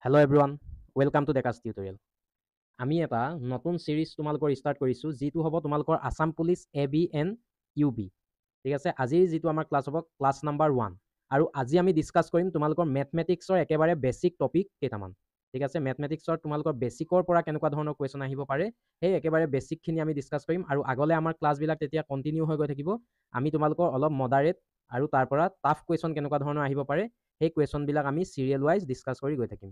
Hello everyone, welcome to Dekas Tutorial. আমি এটা নতুন সিৰিজ তোমালোকৰ ষ্টাৰ্ট কৰিছোঁ যিটো হ'ব তোমালোকৰ আসাম পুলিচ ABN UB। ঠিক আছে, আজিৰ যিটো আমাৰ ক্লাছ হ'ব ক্লাছ নাম্বাৰ 1 আৰু আজি আমি ডিছকাছ কৰিম তোমালোকৰ মেথমেটিক্সৰ একেবাৰে বেছিক টপিক কেইটামান। ঠিক আছে, মেথমেটিক্সৰ তোমালোকৰ বেছিকৰ পৰা কেনেকুৱা ধৰণৰ কুৱেশ্যন আহিব পাৰে সেই একেবাৰে বেছিকখিনি আমি ডিছকাছ কৰিম আৰু আগলৈ আমাৰ ক্লাছবিলাক তেতিয়া কণ্টিনিউ হৈ গৈ থাকিব। আমি তোমালোকৰ অলপ মডাৰেট আৰু তাৰ পৰা টাফ কুৱেশ্যন কেনেকুৱা ধৰণৰ আহিব পাৰে সেই কুৱেশ্যনবিলাক আমি চিৰিয়েল ৱাইজ ডিছকাছ কৰি গৈ থাকিম।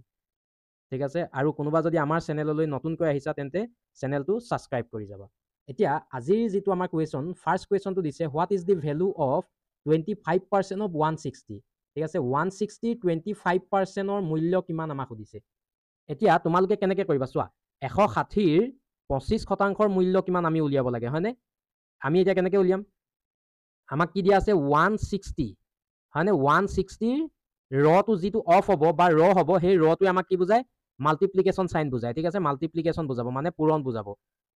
ঠিক আছে, আৰু কোনোবা যদি আমাৰ চেনেললৈ নতুনকৈ আহিছা তেন্তে চেনেলটো ছাবস্ক্ৰাইব কৰি যাবা। এতিয়া আজিৰ যিটো আমাৰ কুৱেশ্যন, ফাৰ্ষ্ট কুৱেশ্যনটো দিছে what is the value of 25% of 160। ঠিক আছে, 160 25%ৰ মূল্য কিমান আমাক সুধিছে। এতিয়া তোমালোকে কেনেকৈ কৰিবা চোৱা, 160ৰ 25% মূল্য কিমান আমি উলিয়াব লাগে, হয়নে? আমি এতিয়া কেনেকৈ উলিয়াম? আমাক কি দিয়া আছে 160, হয়নে? 160ৰ ৰটো যিটো অফ হ'ব বা ৰ হ'ব সেই ৰটোৱে আমাক কি বুজায়? মাল্টিপ্লিকেশ্যন চাইন বুজায়। ঠিক আছে, মাল্টিপ্লিকেশ্যন বুজাব মানে পূৰণ বুজাব।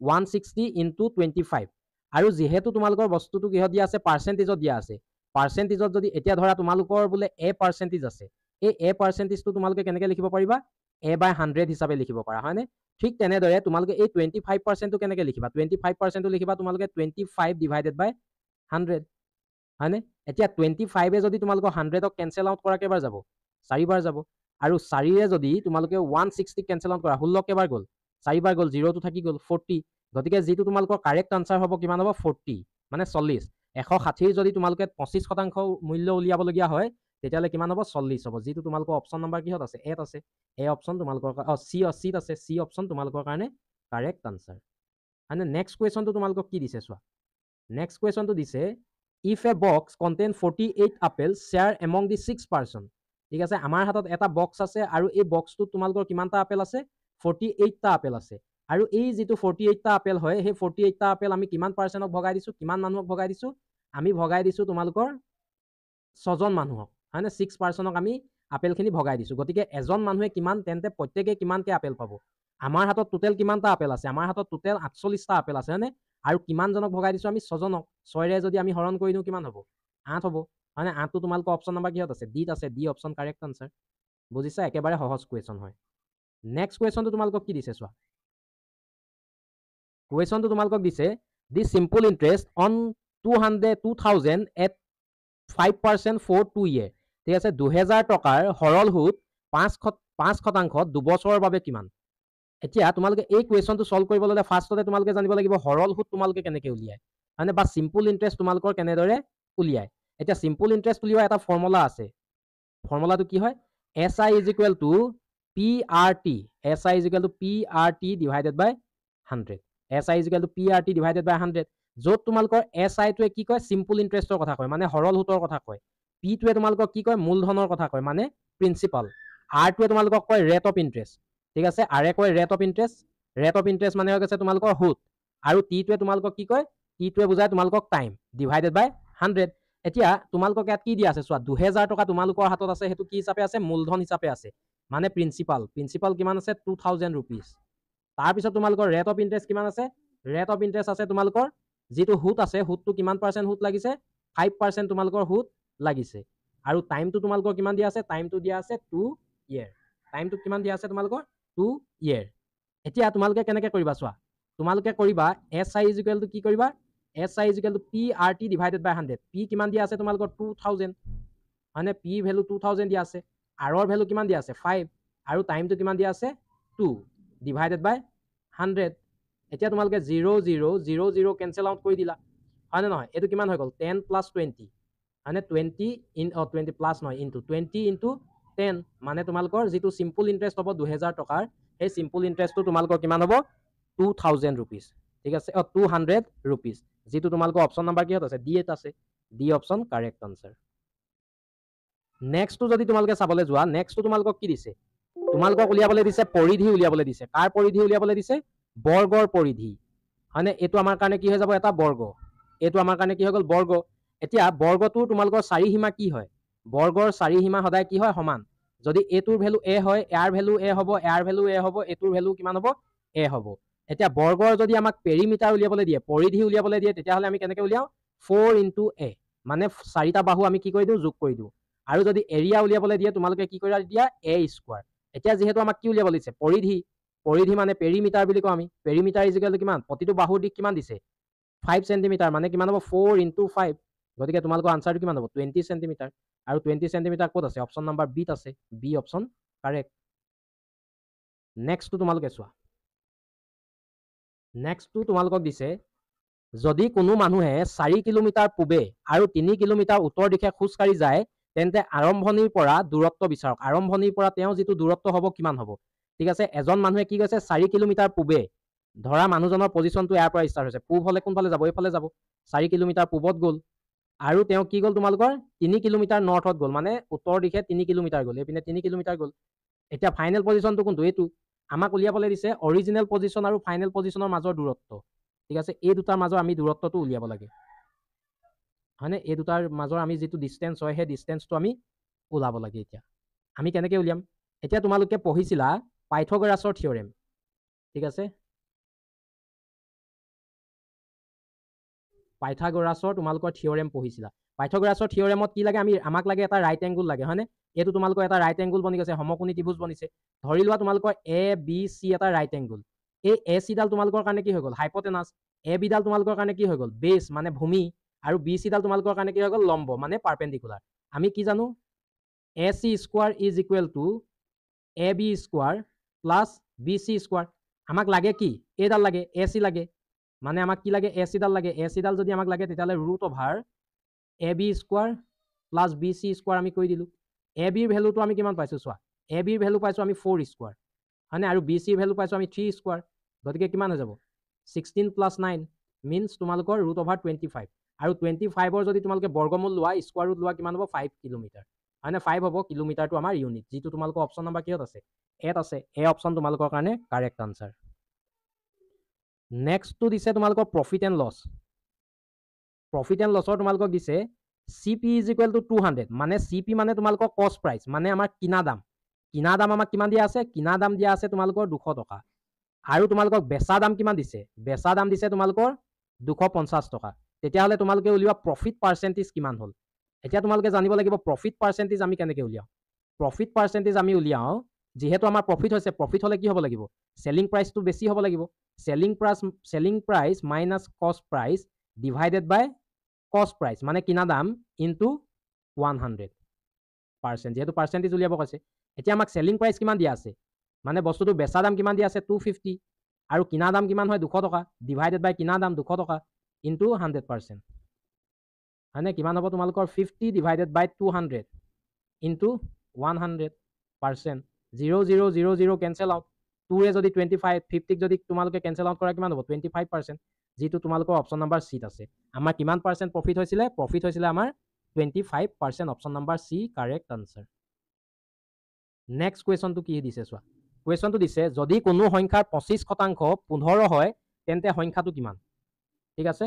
160 ইনটু 25 আৰু যিহেতু তোমালোকৰ বস্তুটো কিহত দিয়া আছে? পাৰ্চেণ্টেজত দিয়া আছে। পাৰ্চেণ্টেজত যদি এতিয়া ধৰা তোমালোকৰ বোলে A পাৰ্চেণ্টেজ আছে, এই A পাৰ্চেণ্টেজটো তোমালোকে কেনেকৈ লিখিব পাৰিবা? A/100 হিচাপে লিখিব পাৰা, হয়নে? ঠিক তেনেদৰে তোমালোকে এই 25%টো কেনেকৈ লিখিবা? 25%টো লিখিবা তোমালোকে 25 ডিভাইডেড বাই 100, হয়নে? এতিয়া 25 যদি তোমালোকৰ 100ক কেনচেল আউট কৰা কেইবাৰ যাব? 4বাৰ যাব। আৰু 4ৰে যদি তোমালোকে 160 কেনচেল আউট কৰা 16 কেইবাৰ গ'ল? 4বাৰ গ'ল, 0টো থাকি গ'ল 40। গতিকে যিটো তোমালোকৰ কাৰেক্ট আনচাৰ হ'ব কিমান হ'ব? 40 মানে 40। 160ৰ যদি তোমালোকে 25% মূল্য উলিয়াবলগীয়া হয় তেতিয়াহ'লে কিমান হ'ব? 40 হ'ব। যিটো তোমালোকৰ অপশ্যন নম্বৰ কিহত আছে? এত আছে। এ অপশ্যন তোমালোকৰ চিত আছে। চি অপশ্যন তোমালোকৰ কাৰণে কাৰেক্ট আনচাৰ, হয়নে? নেক্সট কুৱেশ্যনটো তোমালোকক কি দিছে চোৱা। নেক্সট কুৱেশ্যনটো দিছে if a box contain 48 apples share among the 6 person। ঠিক আছে, আমাৰ হাতত এটা বক্স আছে আৰু এই বক্সটোত তোমালোকৰ কিমানটা আপেল আছে? 48টা আপেল আছে। আৰু এই যিটো 48টা আপেল হয় সেই 48টা আপেল আমি কিমান পাৰ্চেণ্টক ভগাই দিছোঁ? কিমান মানুহক ভগাই দিছোঁ? আমি ভগাই দিছোঁ তোমালোকৰ 6জন মানুহক, হয়নে? 6%ক আমি আপেলখিনি ভগাই দিছোঁ। গতিকে এজন মানুহে কিমান, তেন্তে প্ৰত্যেকে কিমানকৈ আপেল পাব? আমাৰ হাতত টোটেল কিমানটা আপেল আছে? আমাৰ হাতত টোটেল 48টা আপেল আছে, হয়নে? আৰু কিমানজনক ভগাই দিছোঁ আমি? 6জনক। 6ৰে যদি আমি হৰণ কৰি দিওঁ কিমান হ'ব? 8 হ'ব, হয়নে? 8টো তোমালোকৰ অপশ্যন নম্বৰ কিহত আছে? ডিত আছে। D option correct answer. বুজিছা? একেবাৰে সহজ কুৱেশ্যন হয়। নেক্সট কুৱেশ্যনটো তোমালোকক কি দিছে চোৱা। কুৱেশ্যনটো তোমালোকক দিছে the simple interest on 2000 at 5% for 2 year। ঠিক আছে, 2000 টকাৰ সৰল সুদ 5% 2বছৰৰ বাবে কিমান? এতিয়া তোমালোকে এই কুৱেশ্যনটো ছল্ভ কৰিবলৈ হ'লে ফাৰ্ষ্টতে তোমালোকে জানিব লাগিব সৰল সুদ তোমালোকে কেনেকৈ উলিয়ায়, মানে বা চিম্পল ইণ্টাৰেষ্ট তোমালোকৰ কেনেদৰে উলিয়ায়। এতিয়া চিম্পল ইণ্টাৰেষ্ট উলিওৱা এটা ফৰ্মুলা আছে। ফৰ্মুলাটো কি হয়? SI is equal to PRT। SI is equal to PRT divided by 100। SI is equal to PRT divided by 100। য'ত তোমালোকৰ SI-টোৱে কি কয়? চিম্পল ইণ্টাৰেষ্টৰ কথা কয়, মানে সৰল সুতৰ কথা কয়। P-টোৱে তোমালোকক কি কয়? মূলধনৰ কথা কয়, মানে প্ৰিন্সিপাল। R-টোৱে তোমালোকক কয় ৰেট অফ ইণ্টাৰেষ্ট। ঠিক আছে, আৰে কয় rate of interest. Rate of interest মানে হৈ গৈছে তোমালোকৰ সুদ। আৰু T-টোৱে তোমালোকক কি কয়? T-টোৱে বুজায় তোমালোকক টাইম ডিভাইডেড বাই 100। এতিয়া তোমালোকক ইয়াত কি দিয়া আছে চোৱা, 2000 টকা তোমালোকৰ হাতত আছে, সেইটো কি হিচাপে আছে? মূলধন হিচাপে আছে, মানে প্ৰিন্সিপাল। প্ৰিন্সিপাল কিমান আছে? 2000 ৰুপিজ। তাৰপিছত তোমালোকৰ ৰেট অফ ইণ্টাৰেষ্ট কিমান আছে? ৰেট অফ ইণ্টাৰেষ্ট আছে তোমালোকৰ যিটো সুদ আছে, সুদটো কিমান পাৰ্চেণ্ট সুদ লাগিছে? 5% তোমালোকৰ সুদ লাগিছে। আৰু টাইমটো তোমালোকৰ কিমান দিয়া আছে? টাইমটো দিয়া আছে 2 year। টাইমটো কিমান দিয়া আছে তোমালোকৰ? 2 year। এতিয়া তোমালোকে কেনেকৈ কৰিবা চোৱা। তোমালোকে কৰিবা SI ইজ ইকুৱেল টু কি কৰিবা? SI is equal to PRT divided by 100। P কিমান দিয়া আছে তোমালোকৰ? 2000, হয়নে? P ভেলু 2000 দিয়া আছে। R-ৰ ভেলু কিমান দিয়া আছে? 5। আৰু টাইমটো কিমান দিয়া আছে? 2 ডিভাইডেড বাই 100। এতিয়া তোমালোকে 0 0 0 0 কেনচেল আউট কৰি দিলা, হয়নে নহয়? এইটো কিমান হৈ গ'ল? 10 + 20, হয়নে? 20 প্লাছ নহয়, ইনটু 20 ইনটু 10, মানে তোমালোকৰ যিটো চিম্পল ইণ্টাৰেষ্ট হ'ব 2000 টকাৰ, সেই চিম্পল ইণ্টাৰেষ্টটো তোমালোকৰ কিমান হ'ব? 2000 ৰুপিজ। ঠিক আছে, 200 ৰুপিজ। যিটো তোমালোকৰ অপশ্যন নম্বৰ কিহত আছে? ডি এত আছে। D option correct answer. নেক্সটটো যদি তোমালোকে চাবলৈ যোৱা, নেক্সটটো তোমালোকক কি দিছে? তোমালোকক উলিয়াবলৈ দিছে পৰিধি উলিয়াবলৈ দিছে। কাৰ পৰিধি উলিয়াবলৈ দিছে? বৰ্গৰ পৰিধি, হয়নে? এইটো আমাৰ কাৰণে কি হৈ যাব? এটা বৰ্গ। এইটো আমাৰ কাৰণে কি হৈ গ'ল? বৰ্গ। এতিয়া বৰ্গটো তোমালোকৰ চাৰিসীমা কি হয়? বৰ্গৰ চাৰিসীমা সদায় কি হয়? সমান। যদি এইটোৰ ভেলু A হয়, ইয়াৰ ভেলু A হ'ব, ইয়াৰ ভেলু A হ'ব, এইটোৰ ভেলু কিমান হ'ব? A হ'ব। এতিয়া বৰ্গৰ যদি আমাক পেৰিমিটাৰ উলিয়াবলৈ দিয়ে, পৰিধি উলিয়াবলৈ দিয়ে, তেতিয়াহ'লে আমি কেনেকৈ উলিয়াওঁ? 4 × A, মানে 4টা বাহু আমি কি কৰি দিওঁ? যোগ কৰি দিওঁ। আৰু যদি এৰিয়া উলিয়াবলৈ দিয়ে তোমালোকে কি কৰি দিয়া? A square. এতিয়া যিহেতু আমাক কি উলিয়াব দিছে পৰিধি, পৰিধি মানে পেৰিমিটাৰ বুলি কওঁ আমি। পেৰিমিটাৰ ইজিকেল টু কিমান, প্ৰতিটো বাহুৰ দিশ কিমান দিছে 5 চেণ্টিমিটাৰ, মানে কিমান হ'ব 4 × 5। গতিকে তোমালোকৰ আনচাৰটো কিমান হ'ব 20 চেণ্টিমিটাৰ। আৰু 20 চেণ্টিমিটাৰ ক'ত আছে, অপশ্যন নাম্বাৰ বিত আছে, বি অপশ্যন কাৰেক্ট। নেক্সটটো তোমালোকে চোৱা, নেক্সটটো তোমালোকক দিছে যদি কোনো মানুহে 4 কিলোমিটাৰ পূবে আৰু 3 কিলোমিটাৰ উত্তৰ দিশে খোজকাঢ়ি যায় তেন্তে আৰম্ভণিৰ পৰা দূৰত্ব বিচাৰক। আৰম্ভণিৰ পৰা তেওঁ যিটো দূৰত্ব হ'ব কিমান হ'ব। ঠিক আছে, এজন মানুহে কি কৈছে 4 কিলোমিটাৰ পূবে, ধৰা মানুহজনৰ পজিশ্যনটো ইয়াৰ পৰা ষ্টাৰ্ট হৈছে, পূব হ'লে কোনফালে যাব, এইফালে যাব, 4 কিলোমিটাৰ পূবত গ'ল। আৰু তেওঁ কি গ'ল তোমালোকৰ 3 কিলোমিটাৰ নৰ্থত গ'ল, মানে উত্তৰ দিশে 3 কিলোমিটাৰ গ'ল, এইপিনে 3 কিলোমিটাৰ গ'ল। এতিয়া ফাইনেল পজিশ্যনটো কোনটো, এইটো আমাক উলিয়াবলৈ দিছে অৰিজিনেল পজিশ্যন আৰু ফাইনেল পজিশ্যনৰ মাজৰ দূৰত্ব। ঠিক আছে, এই দুটাৰ মাজৰ আমি দূৰত্বটো উলিয়াব লাগে, হয়নে, এই দুটাৰ মাজৰ আমি যিটো ডিষ্টেঞ্চ হয় সেই ডিষ্টেঞ্চটো আমি ওলাব লাগে। এতিয়া আমি কেনেকৈ উলিয়াম, এতিয়া তোমালোকে পঢ়িছিলা পাইথাগোৰাছৰ থিয়ৰেম। ঠিক আছে, পাইথাগোৰাছৰ তোমালোকৰ থিয়ৰেম পঢ়িছিলা। পাইথাগোৰাছৰ থিয়ৰেমত কি লাগে, আমাক লাগে এটা ৰাইট এংগুল লাগে, হয়নে। এইটো তোমালোকৰ এটা ৰাইট এংগুল বনি গৈছে, সমকোণী ত্ৰিভুজ বনিছে। ধৰি লোৱা তোমালোকৰ এ বি চি এটা ৰাইট এংগুল, এই এ চিডাল তোমালোকৰ কাৰণে কি হৈ গ'ল হাইপটেনাছ, এ বিডাল তোমালোকৰ কাৰণে কি হৈ গ'ল বেছ মানে ভূমি, আৰু বি চিডাল তোমালোকৰ কাৰণে কি হৈ গ'ল লম্ব মানে পাৰপেণ্ডিকুলাৰ। আমি কি জানো A C square is equal to A B square plus B C square. আমাক লাগে কি এইডাল লাগে, এ চি লাগে, মানে আমাক কি লাগে এ চিডাল লাগে। এ চিডাল যদি আমাক লাগে তেতিয়াহ'লে √/ A B square plus B C square আমি কৰি দিলোঁ। এ বিৰ ভেলুটো আমি কিমান পাইছোঁ চোৱা, এ বিৰ ভেলু পাইছোঁ আমি 4 স্কোৱাৰ, হয়নে, আৰু বি চিৰ ভেলু পাইছোঁ আমি 3 স্কোৱাৰ। গতিকে কিমান হৈ যাব 16 + 9 মিনছ তোমালোকৰ √/25। আৰু 25ৰ যদি তোমালোকে বৰ্গমূল লোৱা স্কোৱাৰ ৰুট লোৱা কিমান হ'ব 5 কিলোমিটাৰ, হয়নে, 5 হ'ব, কিলোমিটাৰটো আমাৰ ইউনিট, যিটো তোমালোকৰ অপশ্যন নাম্বাৰ কিহত আছে এত আছে। এ অপশ্যন তোমালোকৰ কাৰণে কাৰেক্ট আনচাৰ। নেক্সটটো দিছে তোমালোকৰ profit and loss. Profit and লছৰ তোমালোকক দিছে CP = 200, মানে CP মানে তোমালোকৰ কষ্ট প্ৰাইচ, মানে আমাৰ কিনা দাম। কিনা দাম আমাক কিমান দিয়া আছে, কিনা দাম দিয়া আছে তোমালোকৰ 200 টকা। আৰু তোমালোকক বেচা দাম কিমান দিছে, বেচা দাম দিছে তোমালোকৰ 250 টকা। তেতিয়াহ'লে তোমালোকে উলিওৱা প্ৰফিট পাৰ্চেণ্টেজ কিমান হ'ল। এতিয়া তোমালোকে জানিব লাগিব প্ৰফিট পাৰ্চেণ্টেজ আমি কেনেকৈ উলিয়াওঁ। প্ৰফিট পাৰ্চেণ্টেজ আমি উলিয়াওঁ, যিহেতু আমাৰ প্ৰফিট হৈছে, প্ৰফিট হ'লে কি হ'ব লাগিব চেলিং প্ৰাইচটো বেছি হ'ব লাগিব। চেলিং প্ৰাইচ মাইনাছ কষ্ট প্ৰাইচ ডিভাইডেড বাই কষ্ট প্ৰাইচ মানে কিনা দাম ইনটু 100%, যিহেতু পাৰ্চেণ্টেজ উলিয়াব কৈছে। এতিয়া আমাক চেলিং প্ৰাইচ কিমান দিয়া আছে, মানে বস্তুটো বেচা দাম কিমান দিয়া আছে 250, আৰু কিনা দাম কিমান হয় 200 টকা, ডিভাইডেড বাই কিনা দাম 200 টকা ইনটু 100%, হয়নে, কিমান হ'ব তোমালোকৰ 50 ডিভাইডেড বাই 200 ইনটু 100%। 0 0 0 0 কেঞ্চেল আউট, 2 যদি 25, 50 যদি তোমালোকে কেঞ্চেল আউট কৰা কিমান হ'ব 25%, যিটো তোমালোকৰ অপশ্যন নাম্বাৰ চিত আছে। আমাৰ কিমান পাৰ্চেণ্ট প্ৰফিট হৈছিলে, প্ৰফিট হৈছিলে আমাৰ 25%, option number C correct answer. Next কুৱেশ্যনটো কি দিছে চোৱা, কুৱেশ্যনটো দিছে যদি কোনো সংখ্যাৰ 25% 15 হয় তেন্তে সংখ্যাটো কিমান। ঠিক আছে,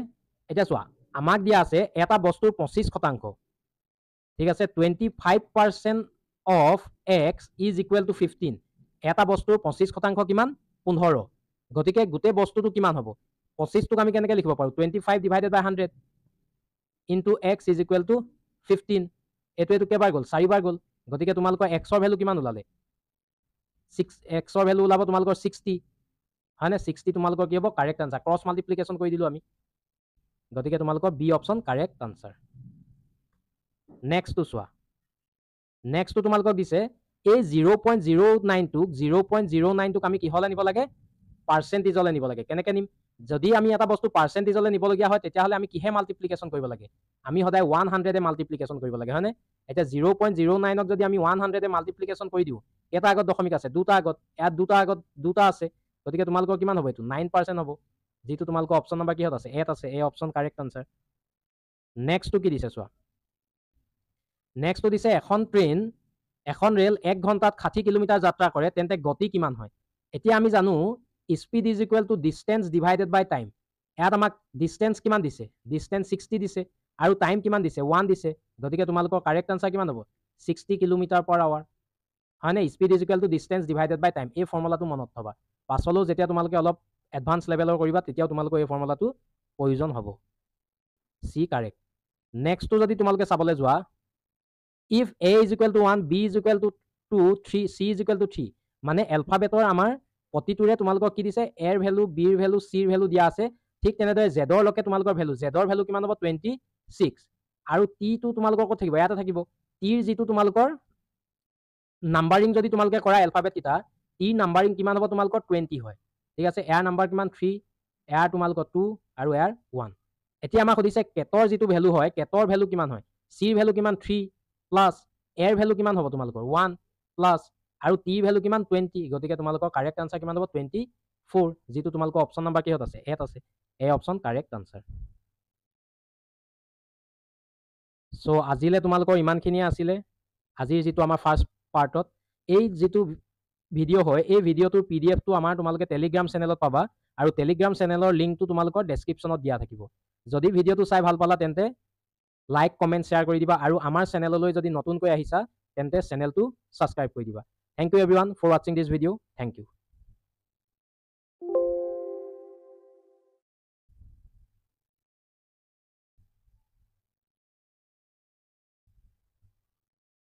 এতিয়া চোৱা আমাক দিয়া আছে এটা বস্তুৰ 25%, ঠিক আছে, 25% of x is equal to 15। এটা বস্তুৰ 25% কিমান 15, গতিকে গোটেই বস্তুটো কিমান হ'ব 25টোক আমি কেনেকৈ লিখিব পাৰোঁ 25 divided by 100 into x is equal to 15। এইটো কেইবাৰ গ'ল 4বাৰ গ'ল, গতিকে তোমালোকৰ xৰ ভেলু কিমান ওলালে xৰ ভেলু ওলাব তোমালোকৰ 60, হয়নে, 60 তোমালোকৰ কি হ'ব কাৰেক্ট আনচাৰ। ক্ৰছ মাল্টিপ্লিকেশ্যন কৰি দিলোঁ আমি, গতিকে তোমালোকৰ বি অপশ্যন কাৰেক্ট আনচাৰ। নেক্সটটো চোৱা, নেক্সটটো তোমালোকক দিছে এই 0.09টোক 0.09টোক আমি কিহলৈ নিব লাগে পাৰ্চেণ্টেজলৈ নিব লাগে। কেনেকৈ নিম, যদি আমি এটা বস্তু পাৰ্চেণ্টেজলৈ নিবলগীয়া হয় তেতিয়াহ'লে আমি কিহে মাল্টিপ্লিকেশ্যন কৰিব লাগে, আমি সদায় 100 মাল্টিপ্লিকেশ্যন কৰিব লাগে, হয়নে। এতিয়া 0.09ক যদি আমি 100 মাল্টিপ্লিকেশ্যন কৰি দিওঁ, এটা আগত দশমিক আছে, দুটা আগত, ইয়াত দুটা আগত দুটা আছে, গতিকে তোমালোকৰ কিমান হ'ব এইটো 9% হ'ব, যিটো তোমালোকৰ অপশ্যন নাম্বাৰ কিহত আছে এত আছে, এ অপশ্যন কাৰেক্ট আনচাৰ। নেক্সটটো কি দিছে চোৱা, নেক্সটটো দিছে এখন ৰেল 1 ঘণ্টাত 60 কিলোমিটাৰ যাত্ৰা কৰে তেন্তে গতি কিমান হয়। এতিয়া আমি জানো speed is equal to distance divided by time. ইয়াত আমাক ডিষ্টেঞ্চ কিমান দিছে, ডিষ্টেঞ্চ 60 দিছে, আৰু টাইম কিমান দিছে 1 দিছে, গতিকে তোমালোকৰ কাৰেক্ট আনচাৰ কিমান হ'ব 60 km/h, হয়নে। Speed is equal to distance divided by time, এই ফৰ্মুলাটো মনত থবা, পাছলৈও যেতিয়া তোমালোকে অলপ এডভান্স লেভেলৰ কৰিবা তেতিয়াও তোমালোকৰ এই ফৰ্মুলাটো প্ৰয়োজন হ'ব। C correct. নেক্সটটো যদি তোমালোকে চাবলৈ যোৱা, if a is equal two 1 b is equal two 2 3 c is equal to 3 মানে এলফাবেটৰ আমাৰ প্ৰতিটোৰে তোমালোকক কি দিছে এৰ ভ্যালু বিৰ ভ্যালু চিৰ ভ্যালু দিয়া আছে ঠিক তেনেদৰে জেডৰ লকে তোমালোকৰ ভ্যালু জেডৰ ভ্যালু কিমান হ'ব 26 আৰু টি টো তোমালোকৰ ক'ত থাকিব ইয়াতে থাকিব টিৰ যিটো তোমালোকৰ নাম্বাৰিং যদি তোমালোকে কৰা এলফাবেট কিটা টি নাম্বাৰিং কিমান হ'ব তোমালোকৰ 20 হয় ঠিক আছে এয়াৰ নাম্বাৰ কিমান 3 এয়াৰ তোমালোকৰ 2 আৰু এয়াৰ 1 এতিয়া আমাক সুধিছে কেটৰ যিটো ভ্যালু হয় কেটৰ ভ্যালু কিমান হয় চিৰ ভ্যালু কিমান 3 প্লাস এৰ ভ্যালু কিমান হ'ব তোমালোকৰ 1 প্লাস আৰু টি ভ্যালু কিমান 20 গতিকে তোমালোকৰ কাৰেক্ট আনসাৰ কিমান হ'ব 24 যেটো তোমালোকৰ অপশন নাম্বাৰ কিহত আছে এত আছে A option correct answer so আজিলে তোমালোকৰ ইমানখিনিয়ে আছিলে আজিৰ যেটো আমাৰ ফাৰ্স্ট পাৰ্টত এই যেটো ভিডিও হয় এই ভিডিওটোৰ পিডিএফ টো আমাৰ তোমালোকে টেলিগ্ৰাম চেনেলত পাবা আৰু টেলিগ্ৰাম চেনেলৰ লিংকটো তোমালোকৰ ডেসক্ৰিপচনত দিয়া থাকিব যদি ভিডিওটো চাই ভাল পালা তেন্তে লাইক কমেন্ট শেয়াৰ কৰি দিবা আৰু আমাৰ চেনেললৈ যদি নতুনকৈ আহিছা তেন্তে চেনেলটো সাবস্ক্ৰাইব কৰি দিবা thank you everyone for watching this video thank U